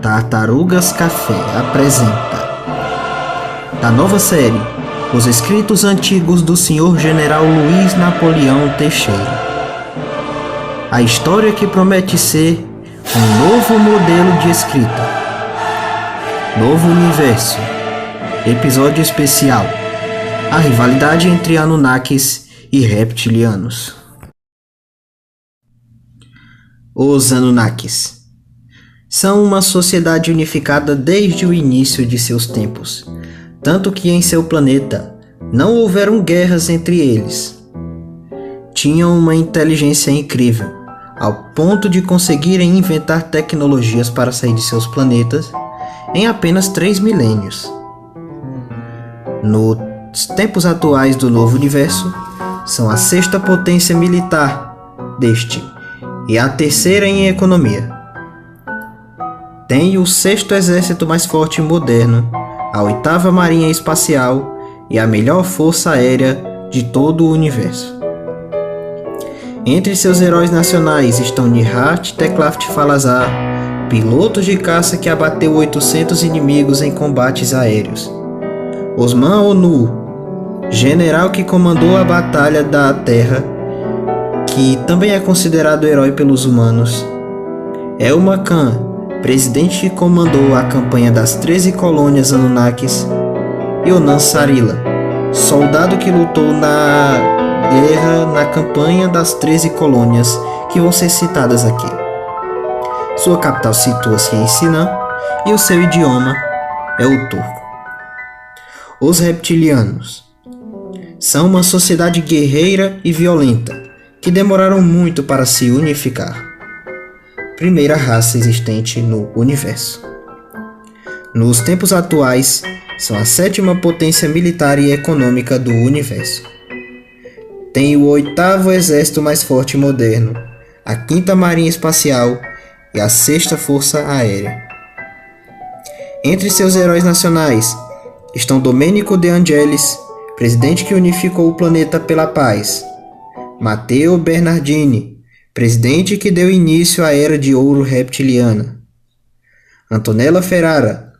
Tartarugas Café apresenta da nova série Os Escritos Antigos do Sr. General Luiz Napoleão Teixeira. A história que promete ser um novo modelo de escrita. Novo Universo. Episódio especial: a rivalidade entre Anunnakis e Reptilianos. Os Anunnakis são uma sociedade unificada desde o início de seus tempos, tanto que em seu planeta não houveram guerras entre eles. Tinham uma inteligência incrível, ao ponto de conseguirem inventar tecnologias para sair de seus planetas em apenas 3 milênios. Nos tempos atuais do novo universo, são a 6ª potência militar deste e a 3ª em economia. Tem o 6º exército mais forte e moderno, a 8ª marinha espacial e a melhor força aérea de todo o universo. Entre seus heróis nacionais estão Nihat Teclaft Falazar, piloto de caça que abateu 800 inimigos em combates aéreos. Osman Onu, general que comandou a Batalha da Terra, que também é considerado herói pelos humanos. Elma Khan, presidente que comandou a campanha das 13 colônias Anunnakis. E Onan Sarila, soldado que lutou na guerra na campanha das 13 colônias que vão ser citadas aqui. Sua capital situa-se em Sinan e o seu idioma é o turco. Os reptilianos são uma sociedade guerreira e violenta que demoraram muito para se unificar. Primeira raça existente no universo. Nos tempos atuais, são a 7ª potência militar e econômica do universo. Tem o 8º exército mais forte e moderno, a 5ª marinha espacial e a 6ª força aérea. Entre seus heróis nacionais estão Domenico De Angelis, presidente que unificou o planeta pela paz; Matteo Bernardini, presidente que deu início à Era de Ouro reptiliana; Antonella Ferrara,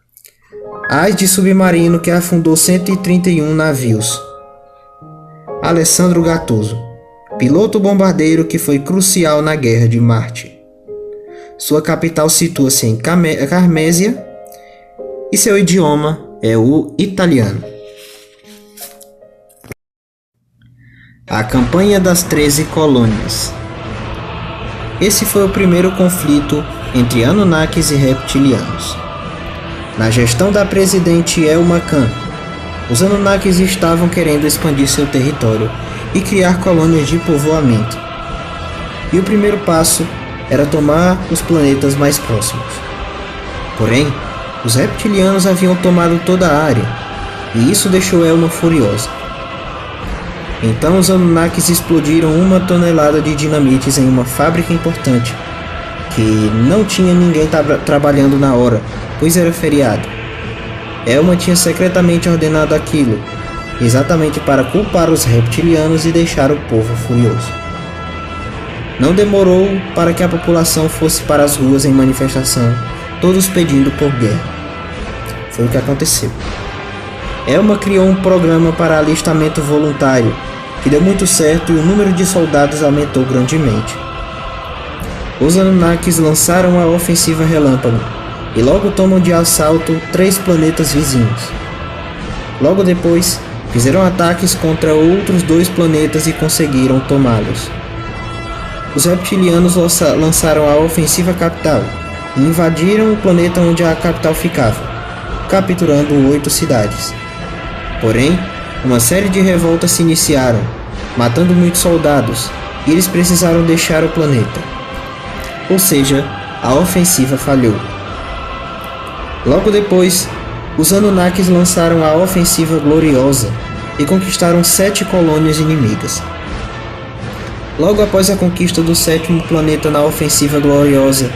as de submarino que afundou 131 navios; Alessandro Gattuso, piloto bombardeiro que foi crucial na Guerra de Marte. Sua capital situa-se em Carmésia e seu idioma é o italiano. A Campanha das 13 Colônias. Esse foi o primeiro conflito entre Anunnakis e Reptilianos. Na gestão da presidente Elma Khan, os Anunnakis estavam querendo expandir seu território e criar colônias de povoamento. E o primeiro passo era tomar os planetas mais próximos. Porém, os reptilianos haviam tomado toda a área, e isso deixou Elma furiosa. Então os Anunnakis explodiram 1 tonelada de dinamites em uma fábrica importante, que não tinha ninguém trabalhando na hora, pois era feriado. Elma tinha secretamente ordenado aquilo, exatamente para culpar os reptilianos e deixar o povo furioso. Não demorou para que a população fosse para as ruas em manifestação, todos pedindo por guerra. Foi o que aconteceu. Elma criou um programa para alistamento voluntário, que deu muito certo e o número de soldados aumentou grandemente. Os Anunnakis lançaram a ofensiva Relâmpago e logo tomam de assalto 3 planetas vizinhos. Logo depois, fizeram ataques contra outros 2 planetas e conseguiram tomá-los. Os reptilianos lançaram a ofensiva Capital e invadiram o planeta onde a capital ficava, capturando 8 cidades. Porém, uma série de revoltas se iniciaram, matando muitos soldados, e eles precisaram deixar o planeta. Ou seja, a ofensiva falhou. Logo depois, os Anunnakis lançaram a ofensiva Gloriosa e conquistaram 7 colônias inimigas. Logo após a conquista do 7º planeta na ofensiva Gloriosa,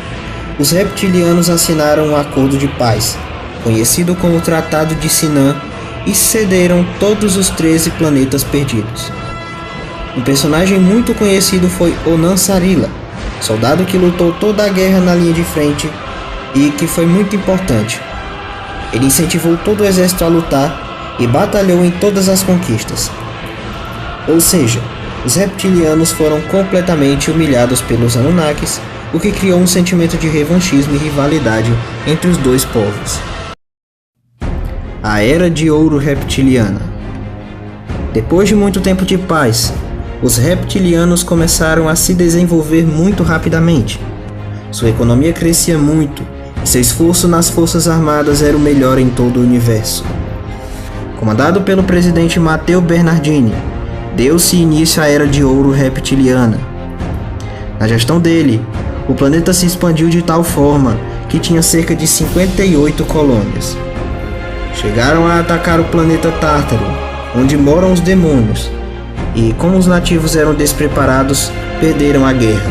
os reptilianos assinaram um acordo de paz, conhecido como Tratado de Sinan, e cederam todos os 13 planetas perdidos. Um personagem muito conhecido foi Onan Sarila, soldado que lutou toda a guerra na linha de frente e que foi muito importante. Ele incentivou todo o exército a lutar e batalhou em todas as conquistas. Ou seja, os reptilianos foram completamente humilhados pelos Anunnakis, o que criou um sentimento de revanchismo e rivalidade entre os dois povos. A Era de Ouro Reptiliana. Depois de muito tempo de paz, os reptilianos começaram a se desenvolver muito rapidamente. Sua economia crescia muito e seu esforço nas forças armadas era o melhor em todo o universo. Comandado pelo presidente Matteo Bernardini, deu-se início à Era de Ouro Reptiliana. Na gestão dele, o planeta se expandiu de tal forma que tinha cerca de 58 colônias. Chegaram a atacar o planeta Tártaro, onde moram os demônios, e como os nativos eram despreparados, perderam a guerra.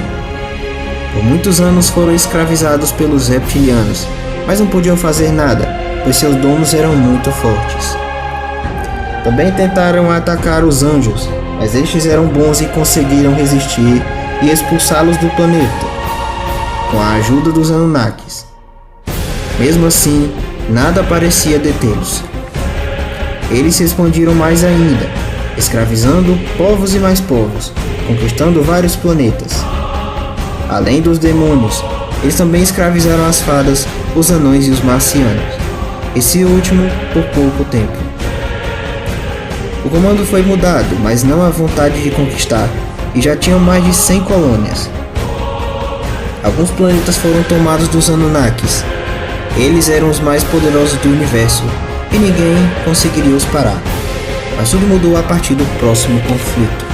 Por muitos anos foram escravizados pelos reptilianos, mas não podiam fazer nada, pois seus donos eram muito fortes. Também tentaram atacar os anjos, mas estes eram bons e conseguiram resistir e expulsá-los do planeta, com a ajuda dos Anunnakis. Mesmo assim, nada parecia detê-los. Eles se expandiram mais ainda, escravizando povos e mais povos, conquistando vários planetas. Além dos demônios, eles também escravizaram as fadas, os anões e os marcianos, esse último por pouco tempo. O comando foi mudado, mas não a vontade de conquistar, e já tinham mais de 100 colônias. Alguns planetas foram tomados dos Anunnakis. Eles eram os mais poderosos do universo, e ninguém conseguiria os parar. Mas tudo mudou a partir do próximo conflito.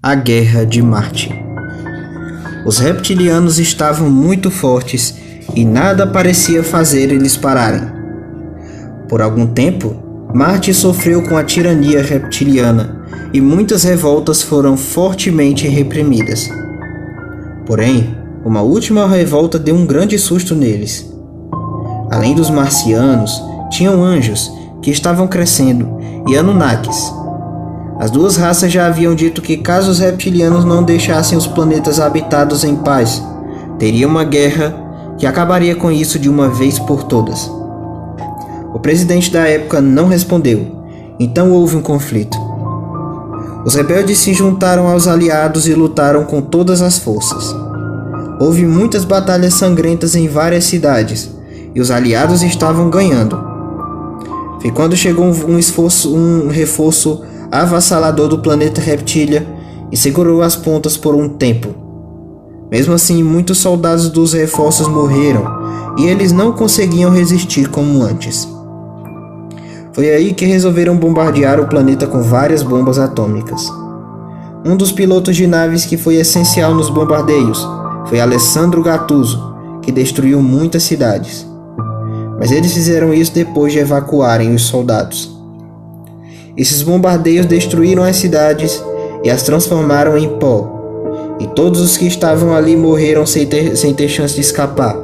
A Guerra de Marte. Os reptilianos estavam muito fortes e nada parecia fazer eles pararem. Por algum tempo, Marte sofreu com a tirania reptiliana e muitas revoltas foram fortemente reprimidas. Porém, uma última revolta deu um grande susto neles. Além dos marcianos, tinham anjos que estavam crescendo e Anunnakis. As duas raças já haviam dito que caso os reptilianos não deixassem os planetas habitados em paz, teria uma guerra que acabaria com isso de uma vez por todas. O presidente da época não respondeu, então houve um conflito. Os rebeldes se juntaram aos aliados e lutaram com todas as forças. Houve muitas batalhas sangrentas em várias cidades, e os aliados estavam ganhando. Foi quando chegou um reforço avassalador do planeta Reptilia e segurou as pontas por um tempo. Mesmo assim, muitos soldados dos reforços morreram, e eles não conseguiam resistir como antes. Foi aí que resolveram bombardear o planeta com várias bombas atômicas. Um dos pilotos de naves que foi essencial nos bombardeios foi Alessandro Gattuso, que destruiu muitas cidades. Mas eles fizeram isso depois de evacuarem os soldados. Esses bombardeios destruíram as cidades e as transformaram em pó, e todos os que estavam ali morreram sem ter chance de escapar.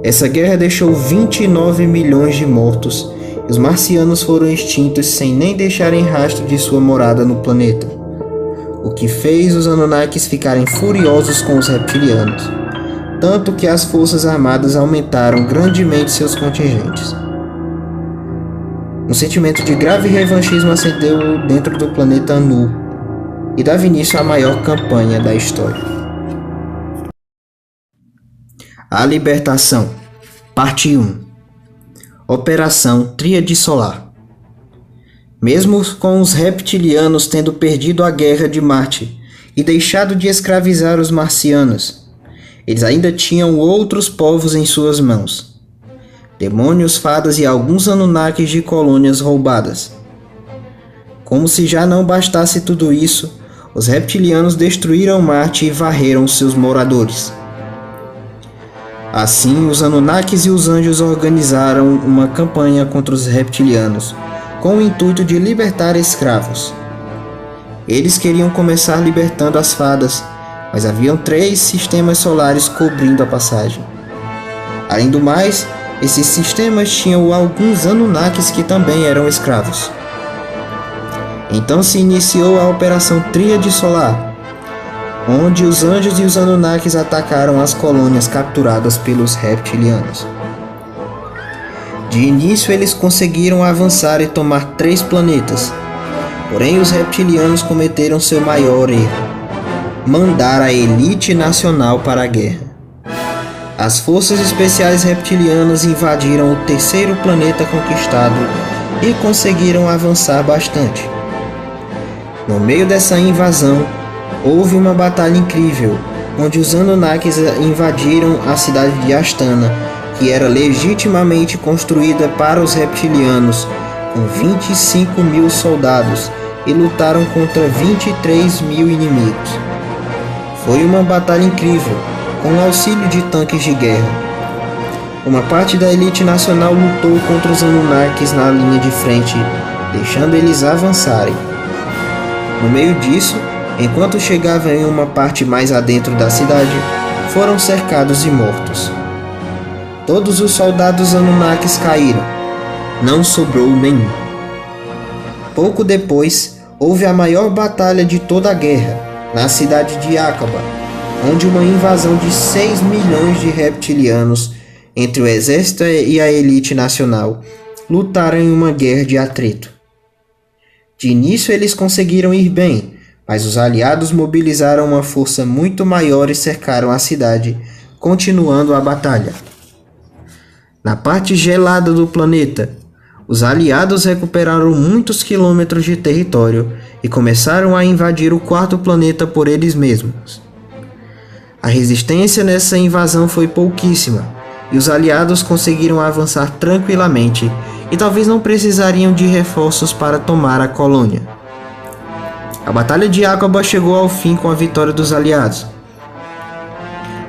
Essa guerra deixou 29 milhões de mortos, e os marcianos foram extintos sem nem deixarem rastro de sua morada no planeta, o que fez os Anunnakis ficarem furiosos com os reptilianos, tanto que as forças armadas aumentaram grandemente seus contingentes. Um sentimento de grave revanchismo acendeu dentro do planeta Anu e dava início à maior campanha da história. A Libertação, Parte 1. Operação Tríade Solar. Mesmo com os reptilianos tendo perdido a Guerra de Marte e deixado de escravizar os marcianos, eles ainda tinham outros povos em suas mãos. Demônios, fadas e alguns Anunnakis de colônias roubadas. Como se já não bastasse tudo isso, os reptilianos destruíram Marte e varreram seus moradores. Assim, os Anunnakis e os anjos organizaram uma campanha contra os reptilianos, com o intuito de libertar escravos. Eles queriam começar libertando as fadas, mas haviam 3 sistemas solares cobrindo a passagem. Além do mais, esses sistemas tinham alguns Anunnakis que também eram escravos. Então se iniciou a Operação Tríade Solar. onde os Anjos e os Anunnakis atacaram as colônias capturadas pelos reptilianos. De início, eles conseguiram avançar e tomar 3 planetas, porém os reptilianos cometeram seu maior erro: mandar a elite nacional para a guerra. As forças especiais reptilianas invadiram o 3º planeta conquistado e conseguiram avançar bastante. No meio dessa invasão, houve uma batalha incrível, onde os Anunnakis invadiram a cidade de Astana, que era legitimamente construída para os reptilianos, com 25.000 soldados, e lutaram contra 23.000 inimigos. Foi uma batalha incrível, com o auxílio de tanques de guerra. Uma parte da elite nacional lutou contra os Anunnakis na linha de frente, deixando eles avançarem. No meio disso, enquanto chegavam em uma parte mais adentro da cidade, foram cercados e mortos. Todos os soldados Anunnakis caíram. Não sobrou nenhum. Pouco depois, houve a maior batalha de toda a guerra, na cidade de Aqaba, onde uma invasão de 6 milhões de reptilianos entre o exército e a elite nacional lutaram em uma guerra de atrito. De início eles conseguiram ir bem, mas os aliados mobilizaram uma força muito maior e cercaram a cidade, continuando a batalha. Na parte gelada do planeta, os aliados recuperaram muitos quilômetros de território e começaram a invadir o 4º planeta por eles mesmos. A resistência nessa invasão foi pouquíssima, e os aliados conseguiram avançar tranquilamente e talvez não precisariam de reforços para tomar a colônia. A Batalha de Aqaba chegou ao fim com a vitória dos aliados.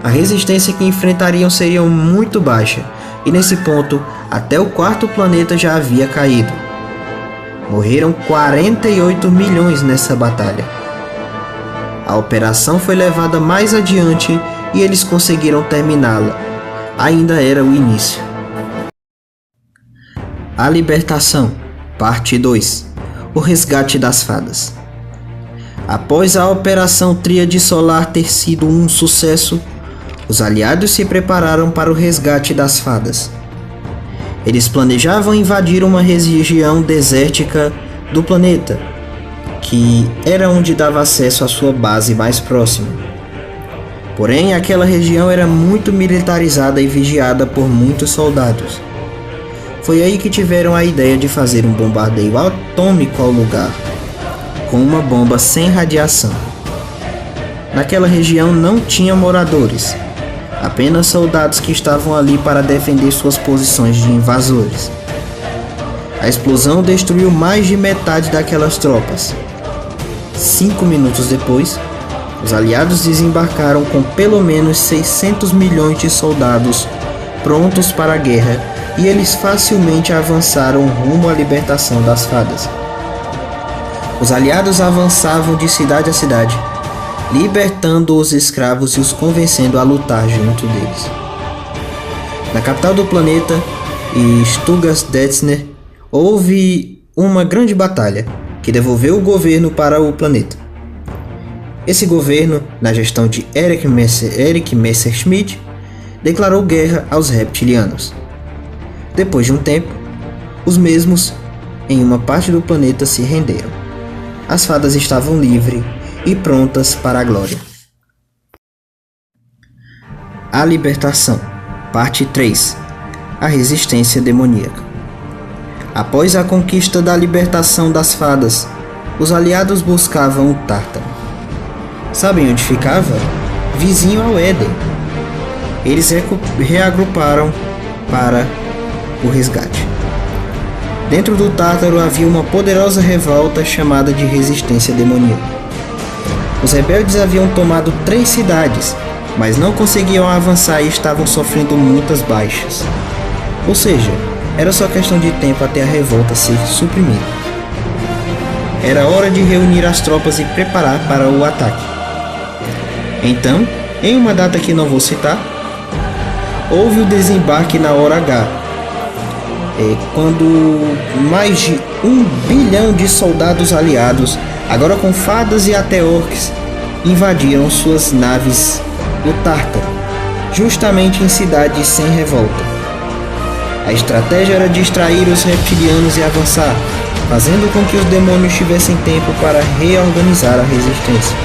A resistência que enfrentariam seria muito baixa, e nesse ponto, até o 4º planeta já havia caído. Morreram 48 milhões nessa batalha. A operação foi levada mais adiante e eles conseguiram terminá-la. Ainda era o início. A Libertação, Parte 2. O Resgate das Fadas. Após a Operação Tríade Solar ter sido um sucesso, os aliados se prepararam para o resgate das fadas. Eles planejavam invadir uma região desértica do planeta, que era onde dava acesso à sua base mais próxima. Porém, aquela região era muito militarizada e vigiada por muitos soldados. Foi aí que tiveram a ideia de fazer um bombardeio atômico ao lugar, com uma bomba sem radiação. Naquela região não tinha moradores, apenas soldados que estavam ali para defender suas posições de invasores. A explosão destruiu mais de metade daquelas tropas. 5 minutos depois, os aliados desembarcaram com pelo menos 600 milhões de soldados prontos para a guerra, e eles facilmente avançaram rumo à libertação das fadas. Os aliados avançavam de cidade a cidade, libertando os escravos e os convencendo a lutar junto deles. Na capital do planeta, Stugas-Detsner, houve uma grande batalha que devolveu o governo para o planeta. Esse governo, na gestão de Eric Messerschmitt, declarou guerra aos reptilianos. Depois de um tempo, os mesmos, em uma parte do planeta, se renderam. As fadas estavam livres e prontas para a glória. A Libertação, Parte 3. A Resistência Demoníaca. Após a conquista da libertação das fadas, os aliados buscavam o Tártaro. Sabem onde ficava? Vizinho ao Éden. Eles reagruparam para o resgate. Dentro do Tártaro havia uma poderosa revolta chamada de Resistência Demoníaca. Os rebeldes haviam tomado 3 cidades, mas não conseguiam avançar e estavam sofrendo muitas baixas. Ou seja, era só questão de tempo até a revolta ser suprimida. Era hora de reunir as tropas e preparar para o ataque. Então, em uma data que não vou citar, houve o desembarque na hora H, quando mais de 1 bilhão de soldados aliados, agora com fadas e até orcs, invadiram suas naves do Tártaro, justamente em cidades sem revolta. A estratégia era distrair os reptilianos e avançar, fazendo com que os demônios tivessem tempo para reorganizar a resistência.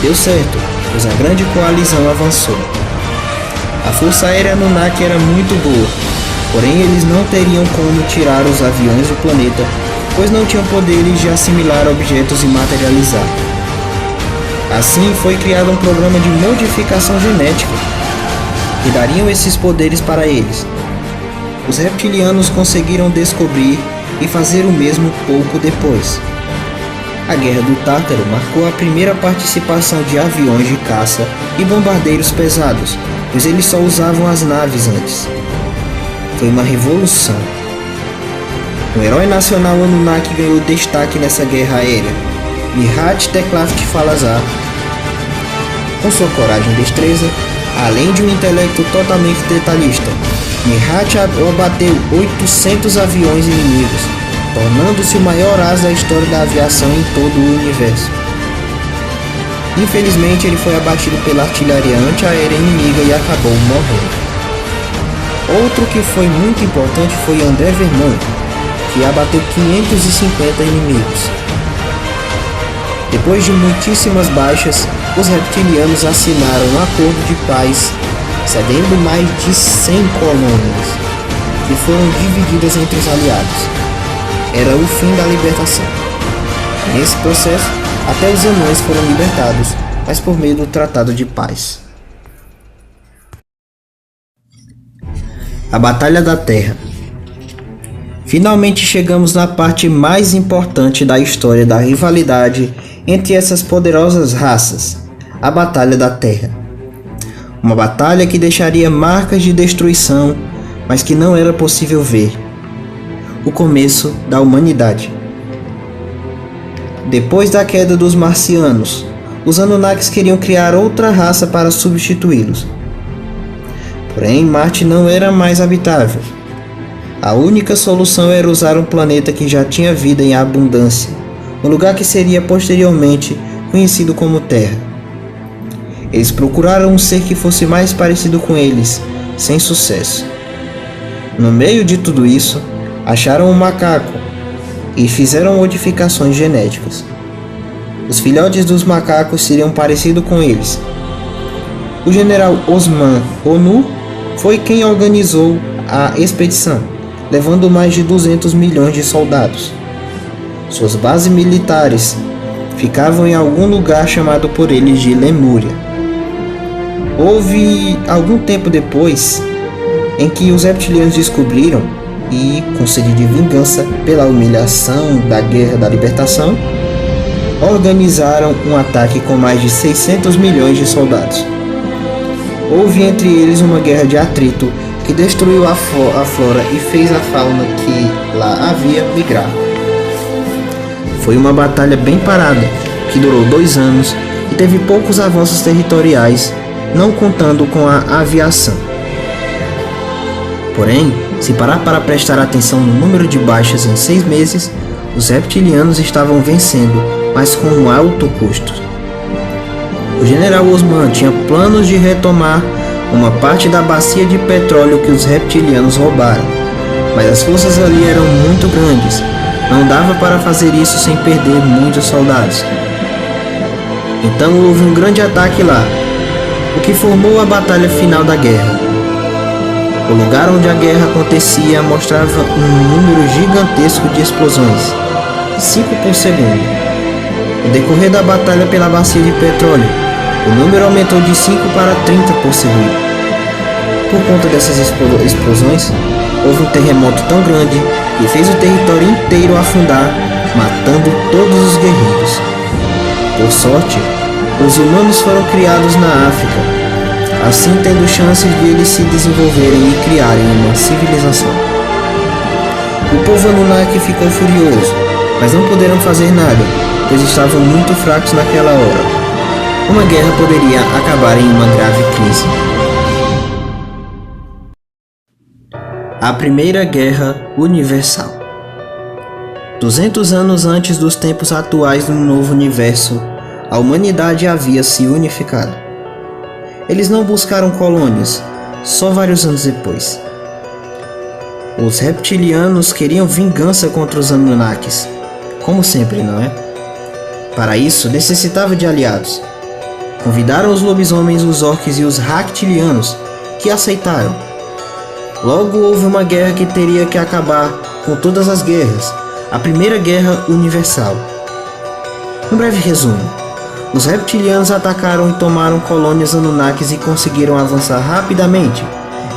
Deu certo, pois a grande coalizão avançou. A força aérea Anunnaki era muito boa, porém eles não teriam como tirar os aviões do planeta, pois não tinham poderes de assimilar objetos e materializar. Assim foi criado um programa de modificação genética, que dariam esses poderes para eles. Os reptilianos conseguiram descobrir e fazer o mesmo pouco depois. A Guerra do Tártaro marcou a primeira participação de aviões de caça e bombardeiros pesados, pois eles só usavam as naves antes. Foi uma revolução. O herói nacional Anunnaki ganhou destaque nessa guerra aérea, Mihat Teklaf Falazar. Com sua coragem e destreza, além de um intelecto totalmente detalhista, Mihat abateu 800 aviões inimigos, tornando-se o maior asa da história da aviação em todo o universo. Infelizmente, ele foi abatido pela artilharia antiaérea inimiga e acabou morrendo. Outro que foi muito importante foi André Vermont, que abateu 550 inimigos. Depois de muitíssimas baixas, os reptilianos assinaram um acordo de paz, cedendo mais de 100 colônias, que foram divididas entre os aliados. Era o fim da libertação. Nesse processo, até os anões foram libertados, mas por meio do Tratado de Paz. A Batalha da Terra. Finalmente chegamos na parte mais importante da história da rivalidade entre essas poderosas raças, a Batalha da Terra. Uma batalha que deixaria marcas de destruição, mas que não era possível ver. O começo da humanidade. Depois da queda dos marcianos, os Anunnakis queriam criar outra raça para substituí-los. Porém, Marte não era mais habitável. A única solução era usar um planeta que já tinha vida em abundância, um lugar que seria posteriormente conhecido como Terra. Eles procuraram um ser que fosse mais parecido com eles, sem sucesso. No meio de tudo isso, acharam um macaco e fizeram modificações genéticas. Os filhotes dos macacos seriam parecidos com eles. O general Osman Onu foi quem organizou a expedição, levando mais de 200 milhões de soldados. Suas bases militares ficavam em algum lugar chamado por eles de Lemúria. Houve algum tempo depois em que os reptilianos descobriram e, com sede de vingança pela humilhação da Guerra da Libertação, organizaram um ataque com mais de 600 milhões de soldados. Houve entre eles uma guerra de atrito que destruiu a flora e fez a fauna que lá havia migrar. Foi uma batalha bem parada, que durou 2 anos e teve poucos avanços territoriais, não contando com a aviação. Porém, se parar para prestar atenção no número de baixas em 6 meses, os reptilianos estavam vencendo, mas com um alto custo. O general Osman tinha planos de retomar uma parte da bacia de petróleo que os reptilianos roubaram, mas as forças ali eram muito grandes, não dava para fazer isso sem perder muitos soldados. Então houve um grande ataque lá, o que formou a batalha final da guerra. O lugar onde a guerra acontecia mostrava um número gigantesco de explosões, 5 por segundo. No decorrer da batalha pela bacia de petróleo, o número aumentou de 5 para 30 por segundo. Por conta dessas explosões, houve um terremoto tão grande que fez o território inteiro afundar, matando todos os guerreiros. Por sorte, os humanos foram criados na África, assim tendo chances de eles se desenvolverem e criarem uma civilização. O povo Anunnaki ficou furioso, mas não puderam fazer nada, pois estavam muito fracos naquela hora. Uma guerra poderia acabar em uma grave crise. A Primeira Guerra Universal. 200 anos antes dos tempos atuais do novo universo, a humanidade havia se unificado. Eles não buscaram colônias, só vários anos depois. Os reptilianos queriam vingança contra os Anunnakis, como sempre, não é? Para isso, necessitava de aliados. Convidaram os lobisomens, os orcs e os reptilianos, que aceitaram. Logo houve uma guerra que teria que acabar com todas as guerras, a Primeira Guerra Universal. Um breve resumo: os reptilianos atacaram e tomaram colônias Anunnakis e conseguiram avançar rapidamente,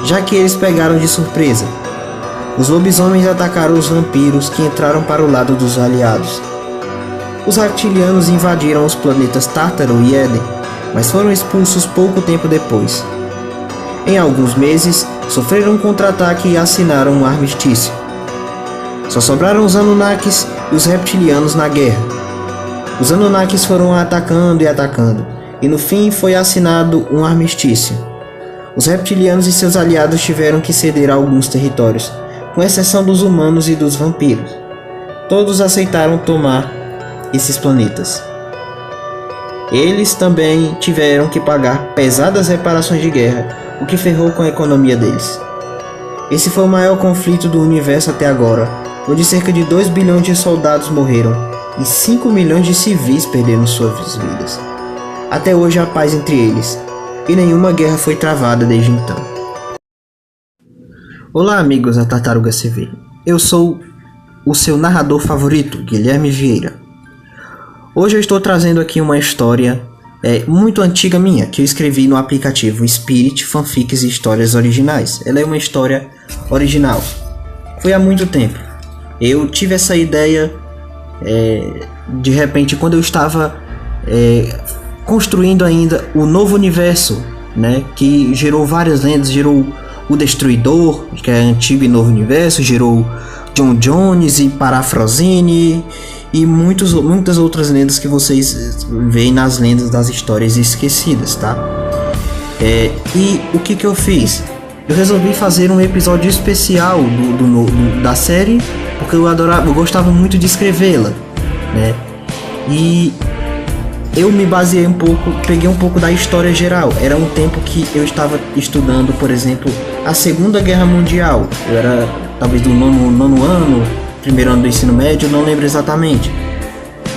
já que eles pegaram de surpresa. Os lobisomens atacaram os vampiros, que entraram para o lado dos aliados. Os reptilianos invadiram os planetas Tártaro e Éden, mas foram expulsos pouco tempo depois. Em alguns meses, sofreram um contra-ataque e assinaram um armistício. Só sobraram os Anunnakis e os reptilianos na guerra. Os Anunnakis foram atacando, e no fim foi assinado um armistício. Os reptilianos e seus aliados tiveram que ceder a alguns territórios, com exceção dos humanos e dos vampiros. Todos aceitaram tomar esses planetas. Eles também tiveram que pagar pesadas reparações de guerra, o que ferrou com a economia deles. Esse foi o maior conflito do universo até agora, onde cerca de 2 bilhões de soldados morreram e 5 milhões de civis perderam suas vidas. Até hoje há paz entre eles, e nenhuma guerra foi travada desde então. Olá amigos da Tartaruga CV, eu sou o seu narrador favorito, Guilherme Vieira. Hoje eu estou trazendo aqui uma história muito antiga minha, que eu escrevi no aplicativo Spirit Fanfics e Histórias Originais. Ela é uma história original. Foi há muito tempo. Eu tive essa ideia de repente quando eu estava construindo ainda o novo universo, né, que gerou várias lendas, gerou o Destruidor, que é antigo e novo universo, gerou John Jones e Parafrosine e muitas outras lendas que vocês veem nas lendas das histórias esquecidas, tá? E o que eu fiz? Eu resolvi fazer um episódio especial da série, porque eu gostava muito de escrevê-la, né? E eu me baseei peguei um pouco da história geral. Era um tempo que eu estava estudando, por exemplo, a Segunda Guerra Mundial. Eu era talvez do nono ano, primeiro ano do ensino médio, não lembro exatamente.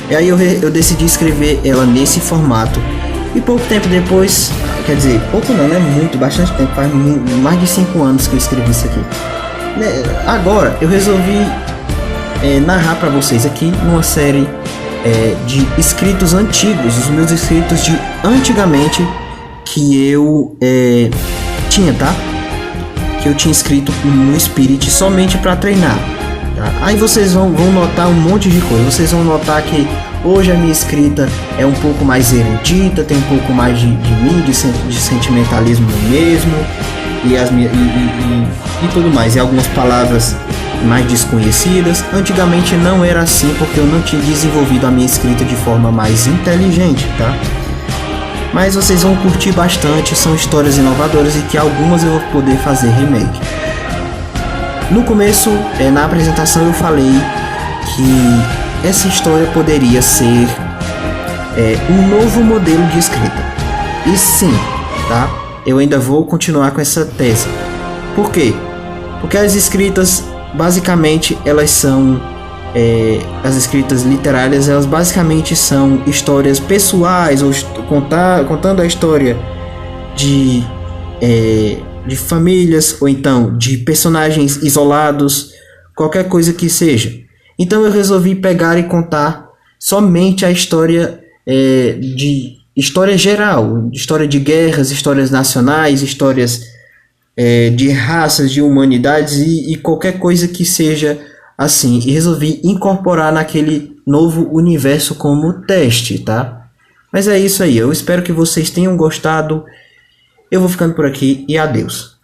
E aí eu decidi escrever ela nesse formato. E pouco tempo depois, quer dizer, pouco não, né? Bastante tempo, faz mais de 5 anos que eu escrevi isso aqui. Agora eu resolvi narrar para vocês aqui numa série de escritos antigos, os meus escritos de antigamente que eu tinha, tá? Que eu tinha escrito no Spirit somente para treinar, tá? Aí vocês vão notar um monte de coisa. Vocês vão notar que hoje a minha escrita é um pouco mais erudita, tem um pouco mais de mim, de sentimentalismo mesmo, e tudo mais, e algumas palavras mais desconhecidas. Antigamente não era assim, porque eu não tinha desenvolvido a minha escrita de forma mais inteligente, tá? Mas vocês vão curtir bastante, são histórias inovadoras e que algumas eu vou poder fazer remake. No começo, na apresentação eu falei que essa história poderia ser um novo modelo de escrita. E sim, tá? Eu ainda vou continuar com essa tese. Por quê? Porque as escritas, basicamente, elas são as escritas literárias, elas basicamente são histórias pessoais, ou contando a história de famílias, ou então de personagens isolados, qualquer coisa que seja. Então eu resolvi pegar e contar somente a história história geral, história de guerras, histórias nacionais, histórias de raças, de humanidades e qualquer coisa que seja assim, e resolvi incorporar naquele novo universo como teste, tá? Mas é isso aí, eu espero que vocês tenham gostado. Eu vou ficando por aqui e adeus.